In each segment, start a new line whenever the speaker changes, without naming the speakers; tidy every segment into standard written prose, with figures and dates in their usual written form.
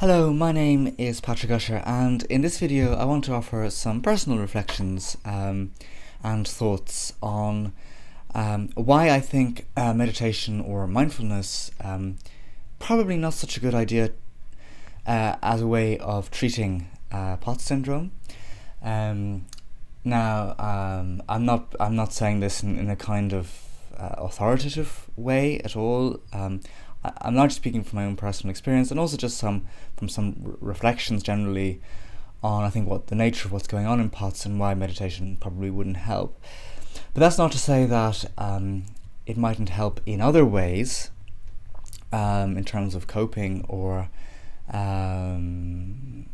Hello, my name is Patrick Usher, and in this video I want to offer some personal reflections and thoughts on why I think meditation or mindfulness probably not such a good idea as a way of treating POTS syndrome. I'm not saying this in a kind of authoritative way at all. I'm largely speaking from my own personal experience, and also just from some reflections generally on, I think, what the nature of what's going on in POTS and why meditation probably wouldn't help. But that's not to say that it mightn't help in other ways, in terms of coping or some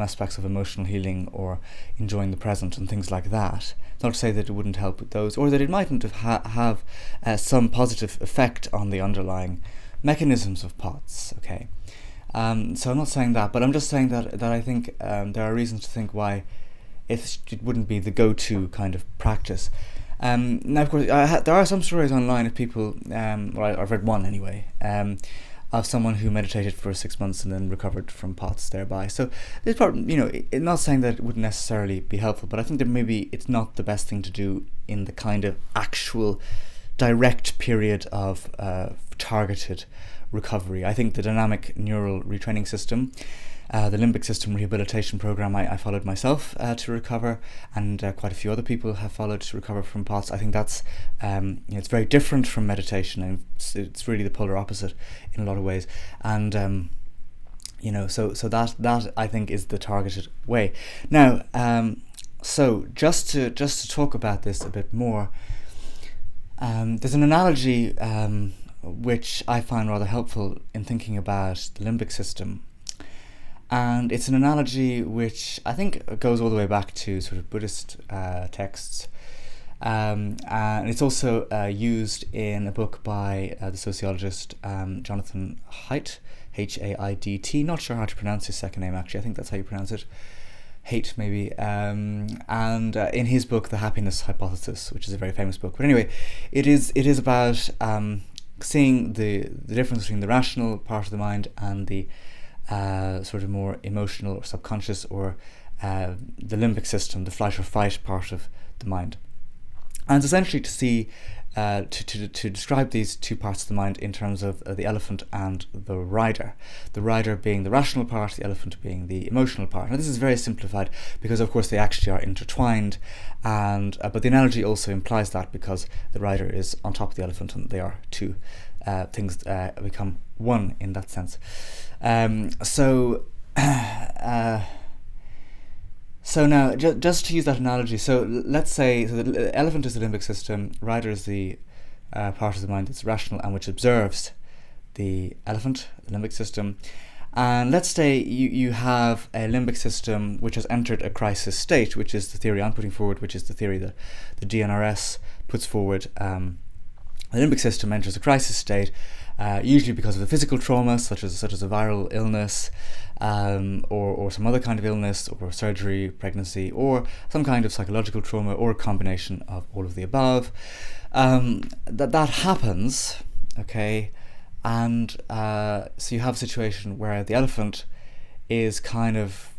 aspects of emotional healing or enjoying the present and things like that. It's not to say that it wouldn't help with those, or that it mightn't have some positive effect on the underlying mechanisms of POTS. Okay, so I'm not saying that, but I'm just saying that I think there are reasons to think why it wouldn't be the go-to kind of practice. Now, of course, there are some stories online of people, I've read one anyway, of someone who meditated for 6 months and then recovered from POTS thereby. So it's probably, I'm not saying that it wouldn't necessarily be helpful, but I think that maybe it's not the best thing to do in the kind of actual direct period of targeted recovery. I think the dynamic neural retraining system, the limbic system rehabilitation program I followed myself to recover, and quite a few other people have followed to recover from POTS. I think that's it's very different from meditation, and it's really the polar opposite in a lot of ways. And so that I think is the targeted way. Now, so just to talk about this a bit more, there's an analogy which I find rather helpful in thinking about the limbic system. And it's an analogy which I think goes all the way back to sort of Buddhist texts. And it's also used in a book by the sociologist Jonathan Haidt, Haidt. Not sure how to pronounce his second name, actually. I think that's how you pronounce it. Haidt, maybe. And in his book, The Happiness Hypothesis, which is a very famous book. But anyway, it is about seeing the difference between the rational part of the mind and the sort of more emotional or subconscious, or the limbic system, the flight or fight part of the mind. And it's essentially to see, to describe these two parts of the mind in terms of the elephant and the rider. The rider being the rational part, the elephant being the emotional part. Now, this is very simplified because, of course, they actually are intertwined, and but the analogy also implies that, because the rider is on top of the elephant and they are two things become one in that sense. So now, just to use that analogy, so let's say the elephant is the limbic system, rider is the part of the mind that's rational and which observes the elephant, the limbic system. And let's say you have a limbic system which has entered a crisis state, which is the theory I'm putting forward, which is the theory that the DNRS puts forward. The limbic system enters a crisis state, usually because of a physical trauma, such as a viral illness, or some other kind of illness, or surgery, pregnancy, or some kind of psychological trauma, or a combination of all of the above. That happens, okay, and so you have a situation where the elephant is kind of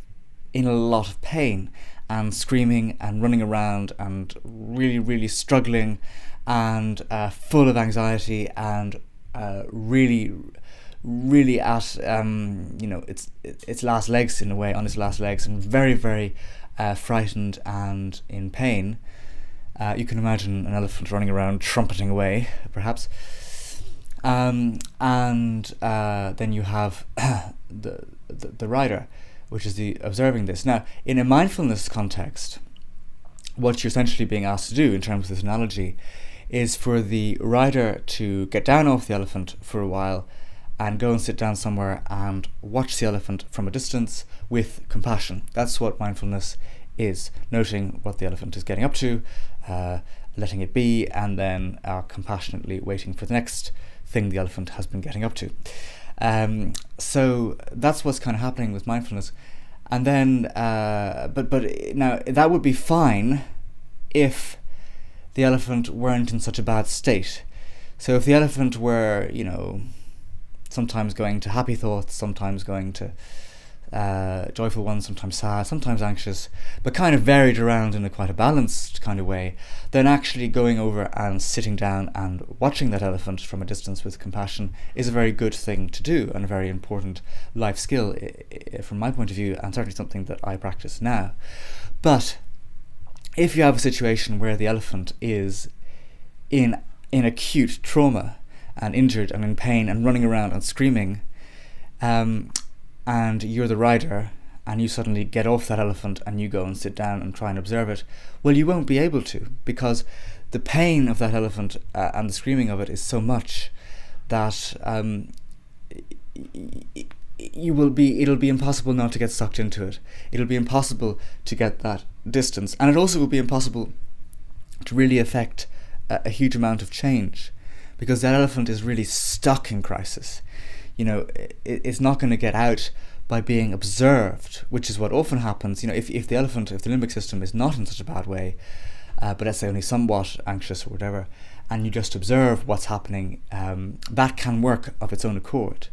in a lot of pain and screaming and running around and really, really struggling and full of anxiety and really at its last legs, in a way, on its last legs, and very, very frightened and in pain. You can imagine an elephant running around trumpeting away, perhaps. And then you have the rider, which is the observing this. Now, in a mindfulness context, what you're essentially being asked to do in terms of this analogy is for the rider to get down off the elephant for a while and go and sit down somewhere and watch the elephant from a distance with compassion. That's what mindfulness is: noting what the elephant is getting up to, letting it be, and then compassionately waiting for the next thing the elephant has been getting up to. So that's what's kind of happening with mindfulness. And then, but now that would be fine if the elephant weren't in such a bad state. So if the elephant were, sometimes going to happy thoughts, sometimes going to joyful ones, sometimes sad, sometimes anxious, but kind of varied around in quite a balanced kind of way, then actually going over and sitting down and watching that elephant from a distance with compassion is a very good thing to do, and a very important life skill from my point of view, and certainly something that I practice now. But if you have a situation where the elephant is in acute trauma and injured and in pain and running around and screaming, and you're the rider, and you suddenly get off that elephant and you go and sit down and try and observe it, well, you won't be able to, because the pain of that elephant and the screaming of it is so much that it'll be impossible not to get sucked into it. It'll be impossible to get that distance, and it also will be impossible to really affect a huge amount of change, because that elephant is really stuck in crisis. It's not going to get out by being observed, which is what often happens. If the limbic system is not in such a bad way, but let's say only somewhat anxious or whatever, and you just observe what's happening, that can work of its own accord.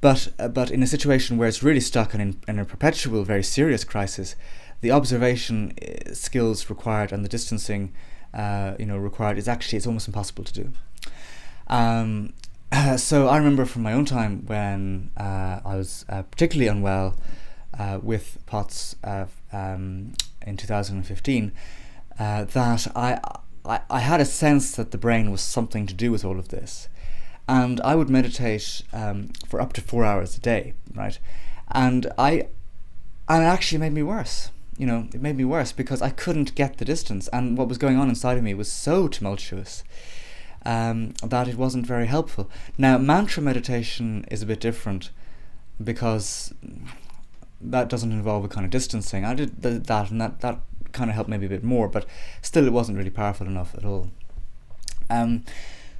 But in a situation where it's really stuck and in a perpetual, very serious crisis, the observation skills required and the distancing required it's almost impossible to do. So I remember from my own time when I was particularly unwell with POTS in 2015, that I had a sense that the brain was something to do with all of this. And I would meditate for up to 4 hours a day, right? And it actually made me worse. It made me worse because I couldn't get the distance, and what was going on inside of me was so tumultuous that it wasn't very helpful. Now, mantra meditation is a bit different because that doesn't involve a kind of distancing. I did that, and that kind of helped maybe a bit more, but still it wasn't really powerful enough at all.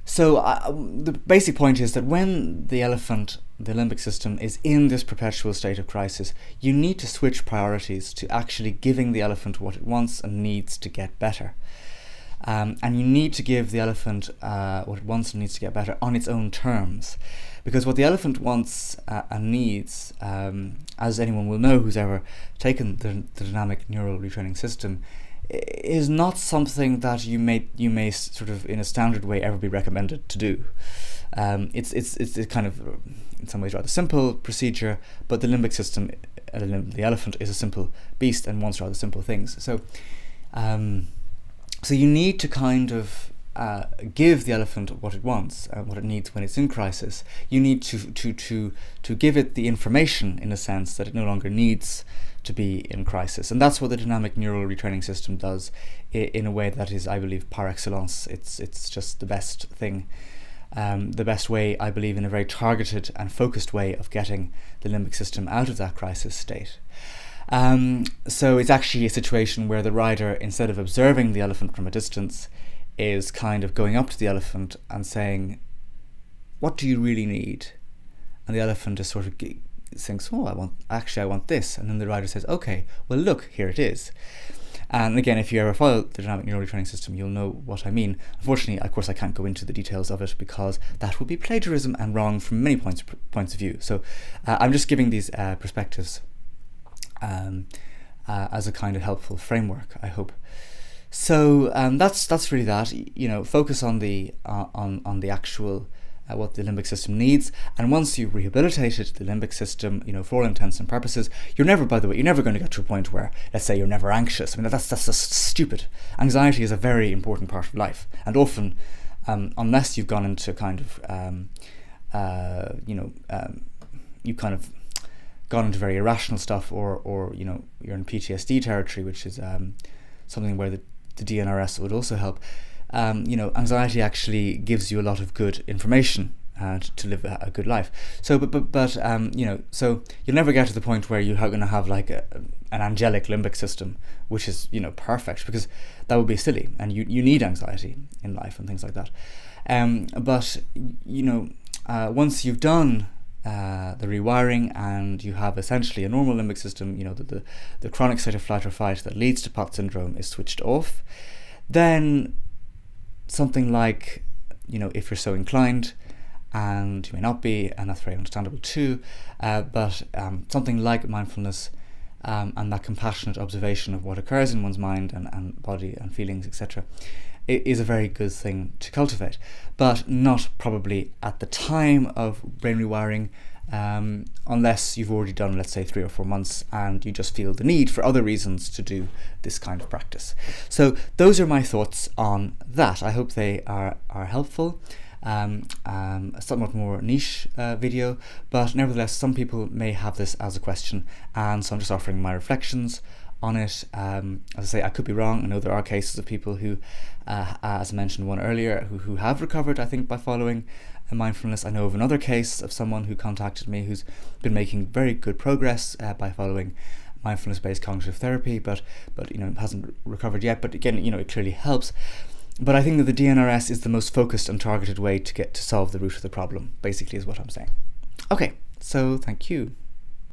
So the basic point is that when the elephant, the limbic system, is in this perpetual state of crisis, you need to switch priorities to actually giving the elephant what it wants and needs to get better. And you need to give the elephant what it wants and needs to get better on its own terms. Because what the elephant wants and needs, as anyone will know who's ever taken the dynamic neural retraining system, is not something that you may sort of in a standard way ever be recommended to do. It's a kind of, in some ways, rather simple procedure, but the limbic system, the elephant, is a simple beast and wants rather simple things. So you need to kind of give the elephant what it wants, what it needs when it's in crisis. You need to give it the information, in a sense, that it no longer needs to be in crisis. And that's what the dynamic neural retraining system does in a way that is, I believe, par excellence. It's just the best thing, the best way, I believe, in a very targeted and focused way of getting the limbic system out of that crisis state. So it's actually a situation where the rider, instead of observing the elephant from a distance, is kind of going up to the elephant and saying, "What do you really need?" And the elephant is sort of thinks, "Oh, I want this." And then the rider says, "Okay, well, look, here it is." And again, if you ever follow the dynamic neural retraining system, you'll know what I mean. Unfortunately, of course, I can't go into the details of it because that would be plagiarism and wrong from many points of view. So I'm just giving these perspectives as a kind of helpful framework, I hope. So that's really that. Focus on the actual what the limbic system needs, and once you've rehabilitated the limbic system, for all intents and purposes, you're never going to get to a point where, let's say, you're never anxious. I mean, that's just stupid. Anxiety is a very important part of life, and often, unless you've gone into kind of, you've kind of gone into very irrational stuff, or you're in PTSD territory, which is something where the DNRS would also help. Anxiety actually gives you a lot of good information to live a good life. So, so you'll never get to the point where you're going to have like an angelic limbic system, which is perfect, because that would be silly, and you need anxiety in life and things like that. Once you've done the rewiring and you have essentially a normal limbic system, the chronic state of flight or fight that leads to POTS syndrome is switched off, then something like, if you're so inclined, and you may not be, and that's very understandable too, but something like mindfulness and that compassionate observation of what occurs in one's mind and body and feelings, etc., is a very good thing to cultivate, but not probably at the time of brain rewiring, unless you've already done, let's say, 3 or 4 months and you just feel the need for other reasons to do this kind of practice. So those are my thoughts on that. I hope they are helpful. A somewhat more niche video, but nevertheless some people may have this as a question, and so I'm just offering my reflections on it. As I say, I could be wrong. I know there are cases of people who, as I mentioned one earlier, who have recovered, I think, by following mindfulness. I know of another case of someone who contacted me who's been making very good progress by following mindfulness-based cognitive therapy, but hasn't recovered yet. But again, it clearly helps. But I think that the DNRS is the most focused and targeted way to solve the root of the problem, basically, is what I'm saying. Okay, so thank you.